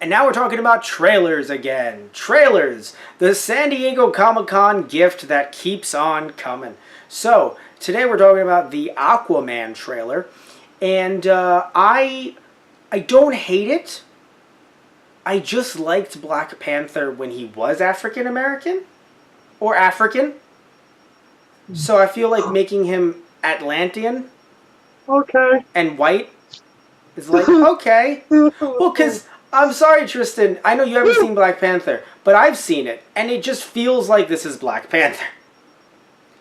And now we're talking about trailers again. Trailers! The San Diego Comic-Con gift that keeps on coming. So, today we're talking about the Aquaman trailer. And I don't hate it. I just liked Black Panther when he was African American. Or African. So I feel like making him Atlantean. Okay. And white is like, okay. Well, because... I'm sorry, Tristan. I know you haven't seen Black Panther, but I've seen it, and it just feels like this is Black Panther.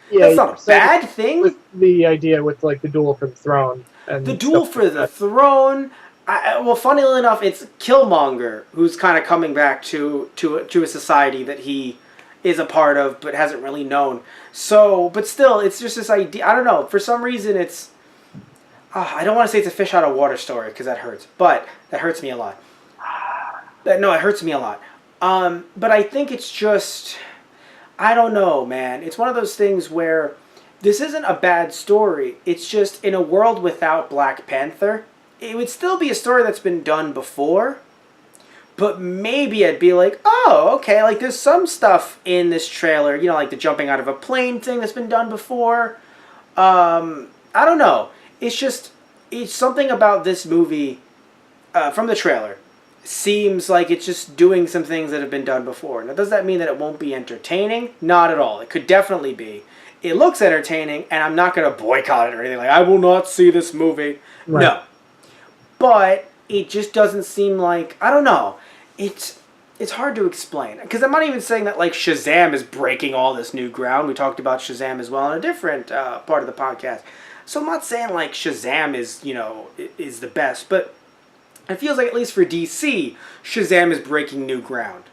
Yeah, that's not a bad thing. With the idea with like the duel for the throne. And the duel for the throne. Well, funnily enough, it's Killmonger who's kind of coming back to a society that he is a part of, but hasn't really known. So, but still, it's just this idea. I don't know. For some reason, it's. I don't want to say it's a fish out of water story because that hurts, but that hurts me a lot. No, it hurts me a lot. But I think it's just... I don't know, man. It's one of those things where this isn't a bad story. It's just in a world without Black Panther, it would still be a story that's been done before. But maybe I'd be like, oh, okay, like there's some stuff in this trailer, you know, like the jumping out of a plane thing that's been done before. I don't know. It's just... It's something about this movie from the trailer. Seems like it's just doing some things that have been done before. Now, does that mean that it won't be entertaining? Not at all. It could definitely be. It looks entertaining, and I'm not going to boycott it or anything. Like, I will not see this movie. Right. No. But it just doesn't seem like... I don't know. It's hard to explain. Because I'm not even saying that, like, Shazam is breaking all this new ground. We talked about Shazam as well in a different part of the podcast. So I'm not saying, like, Shazam is, you know, is the best, but... It feels like, at least for DC, Shazam is breaking new ground.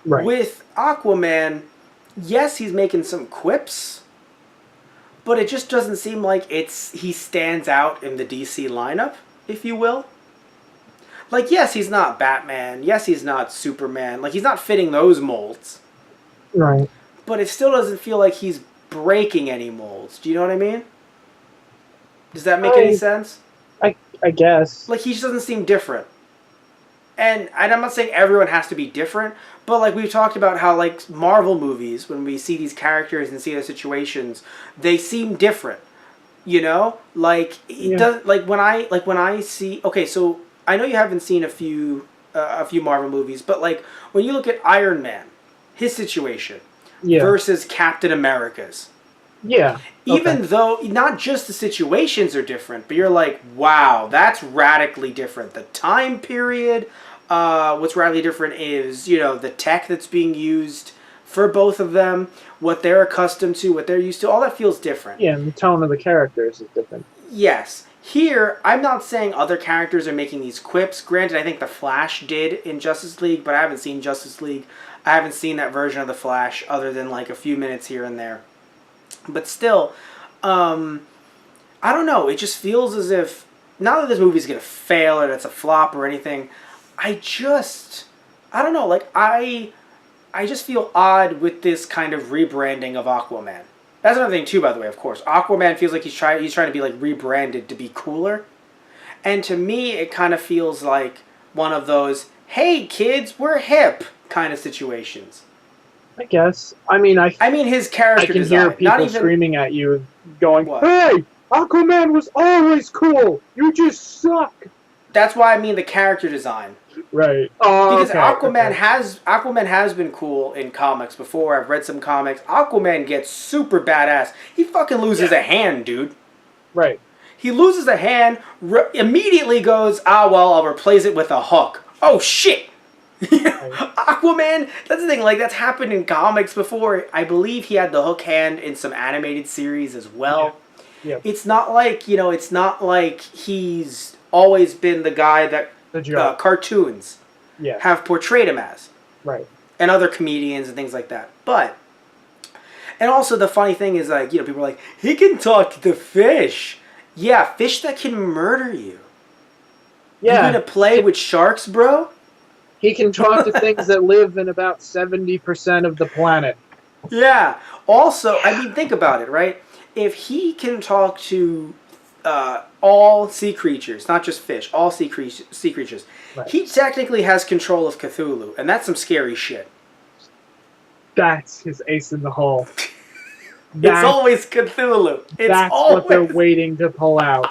Right. With Aquaman, yes, he's making some quips, but it just doesn't seem like he stands out in the DC lineup, if you will. Like, yes, he's not Batman. Yes, he's not Superman. Like, he's not fitting those molds. Right. But it still doesn't feel like he's breaking any molds. Do you know what I mean? Does that make any sense? I guess. Like, he just doesn't seem different. And I'm not saying everyone has to be different, but, like, we've talked about how, like, Marvel movies, when we see these characters and see their situations, they seem different. You know? Like, it does, like, when I see... Okay, so, I know you haven't seen a few Marvel movies, but, like, when you look at Iron Man, his situation, versus Captain America's... Yeah. Even though not just the situations are different, but you're like, wow, that's radically different. The time period, what's radically different is, you know, the tech that's being used for both of them, what they're accustomed to, what they're used to, all that feels different. Yeah, and the tone of the characters is different. Yes. Here, I'm not saying other characters are making these quips. Granted, I think the Flash did in Justice League, but I haven't seen Justice League. I haven't seen that version of the Flash other than like a few minutes here and there. But still, I don't know. It just feels as if, not that this movie's going to fail or that it's a flop or anything, I don't know. Like, I just feel odd with this kind of rebranding of Aquaman. That's another thing, too, by the way, of course. Aquaman feels like he's trying to be, like, rebranded to be cooler. And to me, it kind of feels like one of those, hey, kids, we're hip kind of situations. I guess. I mean, his character design. I can hear people screaming at you, going, what? "Hey, Aquaman was always cool. You just suck." That's why I mean the character design. Right. Because Aquaman has been cool in comics before. I've read some comics. Aquaman gets super badass. He fucking loses a hand, dude. Right. He loses a hand, immediately goes, well, I'll replace it with a hook. Oh shit. Aquaman, that's the thing, like, that's happened in comics before. I believe he had the hook hand in some animated series as well. Yeah. It's not like, you know, he's always been the guy that cartoons have portrayed him as. Right. And other comedians and things like that. But, and also the funny thing is, like, you know, people are like, he can talk to the fish. Yeah, fish that can murder you. Yeah. You gonna play with sharks, bro? He can talk to things that live in about 70% of the planet. Yeah. Also, I mean, think about it, right? If he can talk to all sea creatures, not just fish, all sea creatures, Right. He technically has control of Cthulhu, and that's some scary shit. That's his ace in the hole. It's always Cthulhu. That's what they're waiting to pull out.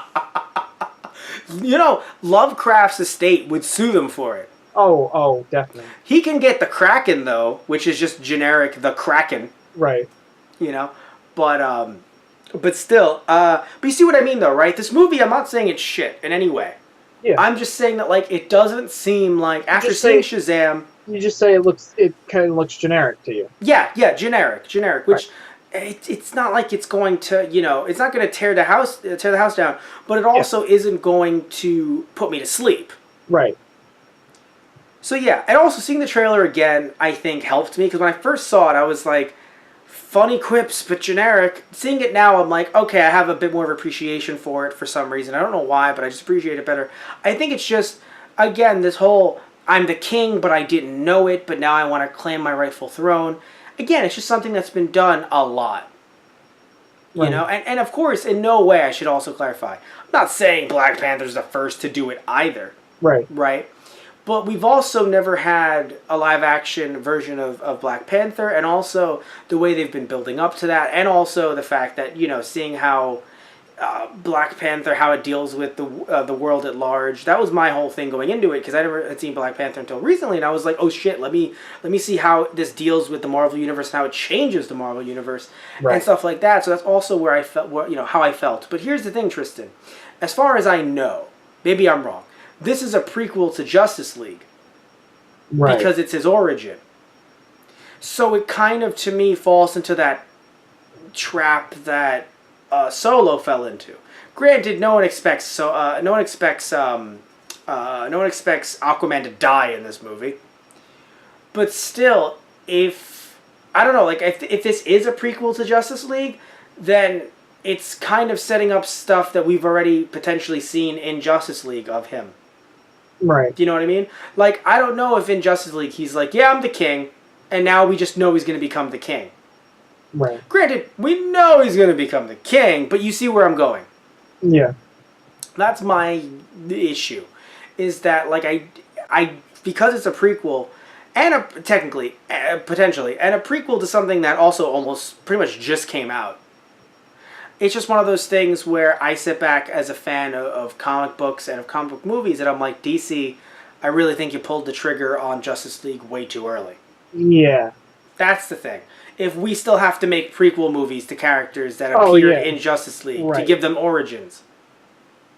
Lovecraft's estate would sue them for it. Oh, definitely. He can get the Kraken, though, which is just generic, the Kraken. Right. But still, but you see what I mean, though, right? This movie, I'm not saying it's shit in any way. Yeah. I'm just saying that, like, it doesn't seem like, after seeing Shazam... You just say it kind of looks generic to you. Yeah, generic, which... Right. It's not like it's going to, it's not going to tear the house down, but it also isn't going to put me to sleep. Right. So yeah, and also seeing the trailer again, I think helped me, because when I first saw it, I was like, funny quips, but generic. Seeing it now, I'm like, okay, I have a bit more of appreciation for it for some reason. I don't know why, but I just appreciate it better. I think it's just, again, this whole, I'm the king, but I didn't know it, but now I want to claim my rightful throne. Again, it's just something that's been done a lot. Right. And of course, in no way, I should also clarify, I'm not saying Black Panther's the first to do it either. Right? But we've also never had a live-action version of Black Panther, and also the way they've been building up to that, and also the fact that, seeing how Black Panther, how it deals with the world at large. That was my whole thing going into it, because I never had seen Black Panther until recently, and I was like, oh shit, let me see how this deals with the Marvel Universe and how it changes the Marvel Universe and stuff like that. So that's also where I felt, how I felt. But here's the thing, Tristan. As far as I know, maybe I'm wrong, this is a prequel to Justice League. Right. Because it's his origin. So it kind of, to me, falls into that trap that Solo fell into. Granted, no one expects Aquaman to die in this movie. But still, if this is a prequel to Justice League, then it's kind of setting up stuff that we've already potentially seen in Justice League of him. Right. Do you know what I mean? Like, I don't know if in Justice League he's like, yeah, I'm the king, and now we just know he's going to become the king. Right. Granted, we know he's going to become the king, but you see where I'm going. Yeah. That's my issue. Is that, like, I because it's a prequel, and potentially, and a prequel to something that also almost pretty much just came out. It's just one of those things where I sit back as a fan of comic books and of comic book movies, and I'm like, DC, I really think you pulled the trigger on Justice League way too early. Yeah. That's the thing. If we still have to make prequel movies to characters that appeared in Justice League to give them origins.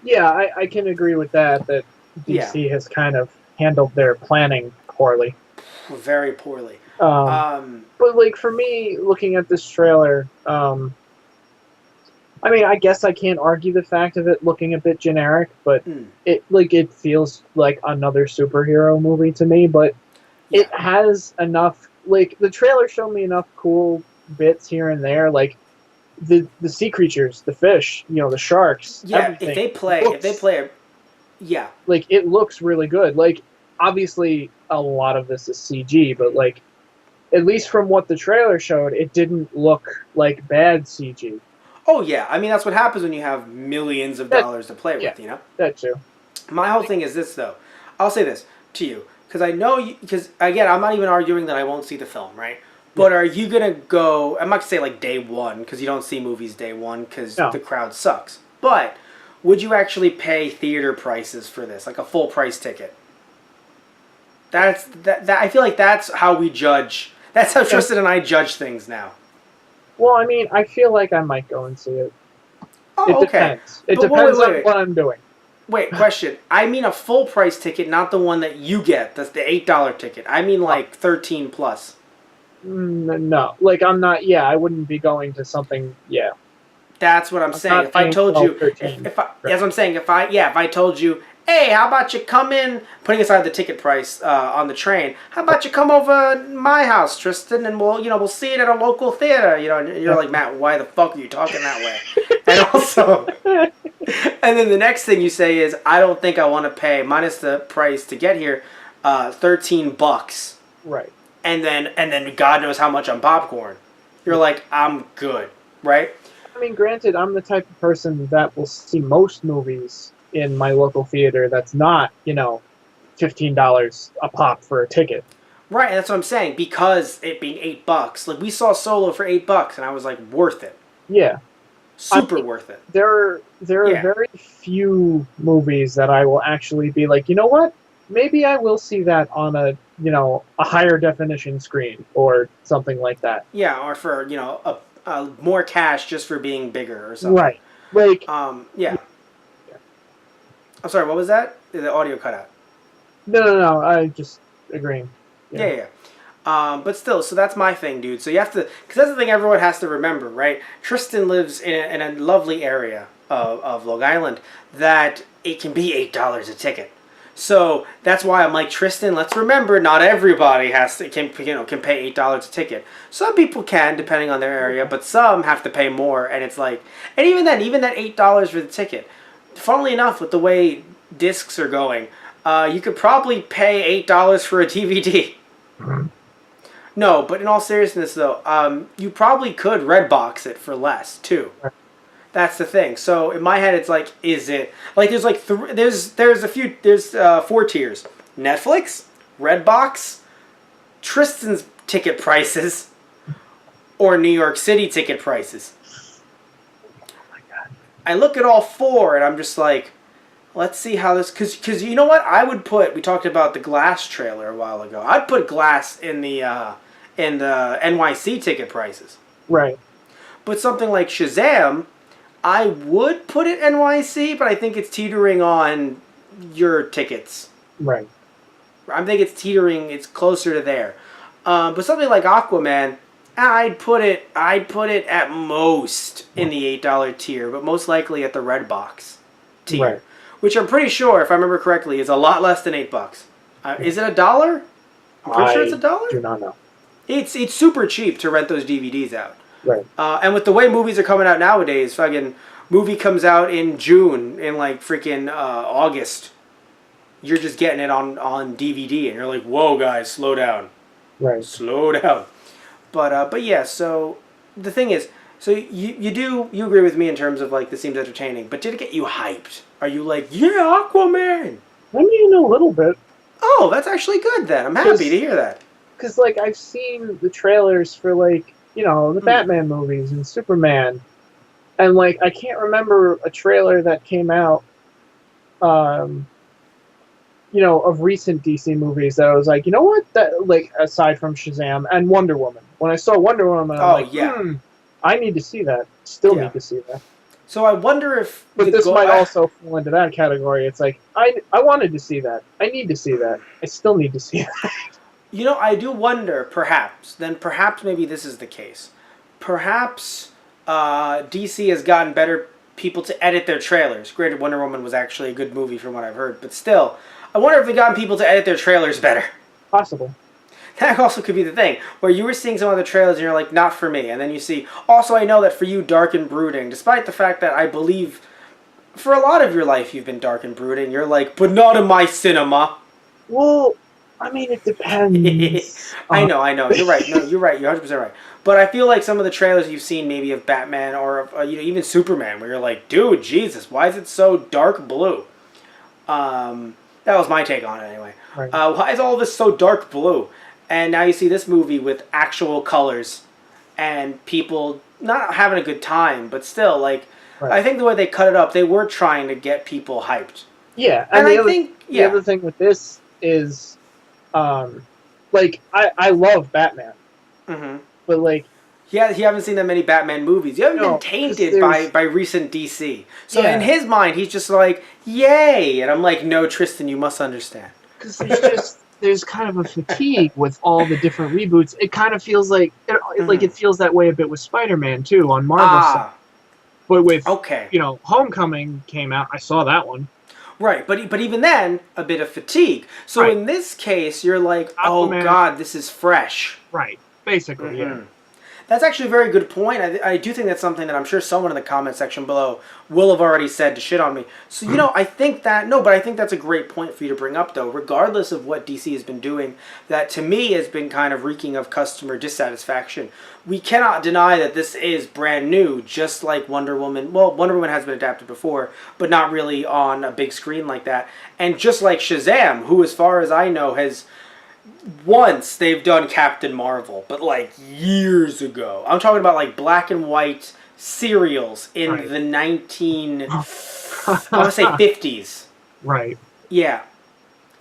Yeah, I can agree with that DC has kind of handled their planning poorly. Very poorly. But, like, for me, looking at this trailer, I mean, I guess I can't argue the fact of it looking a bit generic, but it feels like another superhero movie to me, but it has enough, like, the trailer showed me enough cool bits here and there, like the sea creatures, the fish, the sharks, everything. If they play like, it looks really good. Like, obviously a lot of this is CG, but, like, at least from what the trailer showed, it didn't look like bad CG. Oh, yeah. I mean, that's what happens when you have millions of dollars to play with, That too. My whole thing is this, though. I'll say this to you. Because I know because, again, I'm not even arguing that I won't see the film, right? But are you going to go... I'm not going to say, like, day one, because you don't see movies day one, because the crowd sucks. But would you actually pay theater prices for this? Like a full price ticket? I feel like that's how we judge... That's how Tristan and I judge things now. Well, I mean, I feel like I might go and see it. Oh, Depends. It depends on what I'm doing. Wait, question. I mean a full price ticket, not the one that you get. That's the $8 ticket. I mean like 13 plus. No. Like, I'm not... Yeah, I wouldn't be going to something... Yeah. That's what I'm saying. If I told you... That's what I'm saying. If I told you, hey, how about you come in, putting aside the ticket price on the train, how about you come over to my house, Tristan, and we'll see it at a local theater, and you're like, Matt, why the fuck are you talking that way? And also, and then the next thing you say is, I don't think I want to pay, minus the price to get here, $13. Right. And then God knows how much on popcorn. You're like, I'm good, right? I mean, granted, I'm the type of person that will see most movies in my local theater that's not, $15 a pop for a ticket. Right, and that's what I'm saying. Because it being $8, like we saw Solo for $8, and I was like, worth it. Yeah, Super worth it. There are very few movies that I will actually be like, you know what? Maybe I will see that on a higher definition screen or something like that. Yeah, or for a more cash just for being bigger or something. Right. Like. Yeah. I'm sorry. What was that? The audio cut out. No. I just agreeing. Yeah. But still, so that's my thing, dude. So you have to, because that's the thing everyone has to remember, right? Tristan lives in a lovely area of Long Island that it can be $8 a ticket. So that's why I'm like, Tristan, let's remember, not everybody can pay $8 a ticket. Some people can, depending on their area, but some have to pay more, and it's like, and even that $8 for the ticket, funnily enough, with the way discs are going, you could probably pay $8 for a DVD. No, but in all seriousness, though, you probably could Redbox it for less too. That's the thing. So in my head, it's like, is it like there's like there's 4 tiers: Netflix, Redbox, Tristan's ticket prices, or New York City ticket prices. Oh my God! I look at all 4 and I'm just like, let's see how this, because you know what, I would put. We talked about the Glass trailer a while ago. I'd put Glass in the NYC ticket prices. Right. But something like Shazam, I would put it NYC, but I think it's teetering on your tickets. Right. I think it's teetering. It's closer to there. But something like Aquaman, I'd put it at most in the $8 tier, but most likely at the Redbox tier, right. Which I'm pretty sure, if I remember correctly, is a lot less than $8. Is it $1? I'm pretty sure it's $1. I do not know. It's super cheap to rent those DVDs out. Right. And with the way movies are coming out nowadays, fucking movie comes out in June, in like freaking August. You're just getting it on DVD, and you're like, whoa, guys, slow down. Right. Slow down. But yeah, so the thing is, so you agree with me in terms of like this seems entertaining, but did it get you hyped? Are you like, yeah, Aquaman? I mean, a little bit. Oh, that's actually good then. I'm happy to hear that. Because like I've seen the trailers for like, the Batman movies and Superman. And, like, I can't remember a trailer that came out, of recent DC movies that I was like, you know what? That, like, aside from Shazam and Wonder Woman. When I saw Wonder Woman, I'm like, I need to see that. Still need to see that. So I wonder if... But this might also fall into that category. It's like, I wanted to see that. I need to see that. I still need to see that. I do wonder, perhaps maybe this is the case. Perhaps DC has gotten better people to edit their trailers. Granted, Wonder Woman was actually a good movie from what I've heard, but still, I wonder if they've gotten people to edit their trailers better. Possible. That also could be the thing, where you were seeing some of the trailers and you're like, not for me, and then you see, also I know that for you, dark and brooding, despite the fact that I believe for a lot of your life you've been dark and brooding, you're like, but not in my cinema. Well... I mean, it depends. I know. You're right. No, you're right. You're 100% right. But I feel like some of the trailers you've seen, maybe of Batman or of, even Superman, where you're like, dude, Jesus, why is it so dark blue? That was my take on it, anyway. Right. Why is all of this so dark blue? And now you see this movie with actual colors and people not having a good time, but still, like, right. I think the way they cut it up, they were trying to get people hyped. Yeah, and I think the other thing with this is. I love Batman. Mm-hmm. But, like... Yeah, you haven't seen that many Batman movies. You haven't been tainted by recent DC. So in his mind, he's just like, yay! And I'm like, no, Tristan, you must understand. Because there's kind of a fatigue with all the different reboots. It kind of feels like... it feels that way a bit with Spider-Man, too, on Marvel side. But with, Homecoming came out. I saw that one. Right, but even then, a bit of fatigue. So in this case, you're like, oh God, this is fresh. Right, basically, yeah. That's actually a very good point. I do think that's something that I'm sure someone in the comment section below will have already said to shit on me. So, you know, I think that's a great point for you to bring up, though. Regardless of what DC has been doing, that to me has been kind of reeking of customer dissatisfaction. We cannot deny that this is brand new, just like Wonder Woman. Well, Wonder Woman has been adapted before, but not really on a big screen like that. And just like Shazam, who, as far as I know, has... Once they've done Captain Marvel, but like years ago. I'm talking about like black and white serials in the I want to say 50s. Right. Yeah.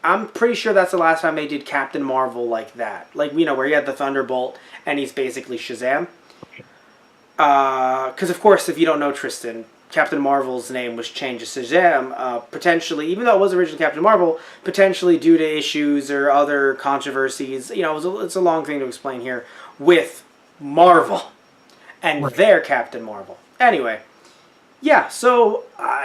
I'm pretty sure that's the last time they did Captain Marvel like that. Like, you know, where he had the Thunderbolt and he's basically Shazam. Because, of course, if you don't know Tristan, Captain Marvel's name was changed to Shazam, potentially, even though it was originally Captain Marvel, potentially due to issues or other controversies. You know, it's a long thing to explain here with Marvel and their Captain Marvel. Anyway, yeah, so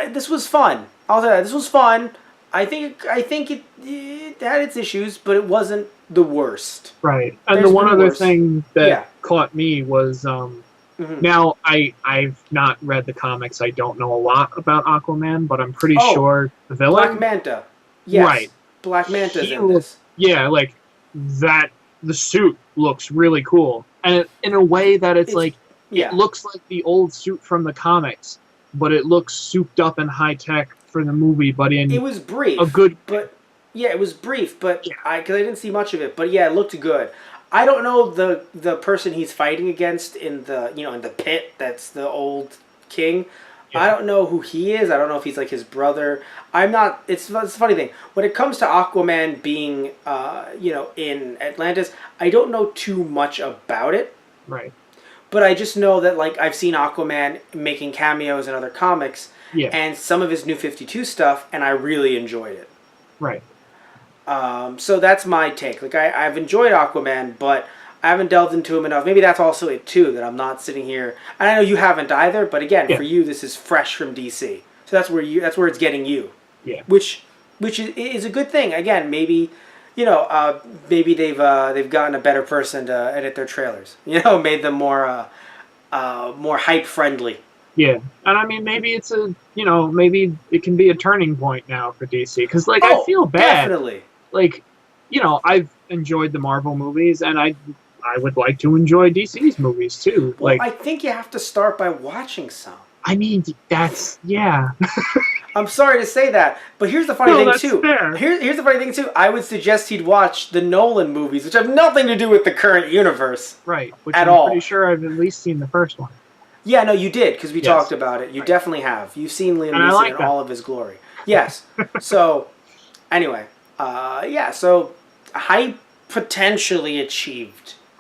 this was fun. I'll tell you, this was fun. I think it had its issues, but it wasn't the worst. Right. And the one other thing that caught me was... Now, I've not read the comics. I don't know a lot about Aquaman, but I'm pretty sure the villain... Black Manta. Yes. Right. Black Manta's in this. Yeah, like, that... The suit looks really cool. And in a way that it's like... It looks like the old suit from the comics, but it looks souped up and high-tech for the movie, but in... It was brief. A good... But, yeah, it was brief, but... Because I didn't see much of it, but yeah, it looked good. I don't know the person he's fighting against in the in the pit. That's the old king. Yeah. I don't know who he is. I don't know if he's like his brother. I'm not. It's a funny thing when it comes to Aquaman being in Atlantis. I don't know too much about it. Right. But I just know that like I've seen Aquaman making cameos in other comics. Yeah. And some of his New 52 stuff, and I really enjoyed it. Right. So that's my take. Like I've enjoyed Aquaman, but I haven't delved into him enough. Maybe that's also it too, that I'm not sitting here. And I know you haven't either, but again, for you, this is fresh from DC. So that's where it's getting you. Yeah. Which is a good thing. Again, maybe maybe they've gotten a better person to edit their trailers. Made them more hype friendly. Yeah, and I mean, maybe it's maybe it can be a turning point now for DC because I feel bad. Definitely. I've enjoyed the Marvel movies, and I would like to enjoy DC's movies too. Well, I think you have to start by watching some. I mean, I'm sorry to say that, but here's the funny thing too. Fair. Here's the funny thing too. I would suggest he'd watch the Nolan movies, which have nothing to do with the current universe. Right. Which I'm pretty sure I've at least seen the first one. Yeah, no, you did, because we talked about it. You definitely have. You've seen Liam Neeson in all of his glory. Yes. So, anyway, so hype potentially achieved.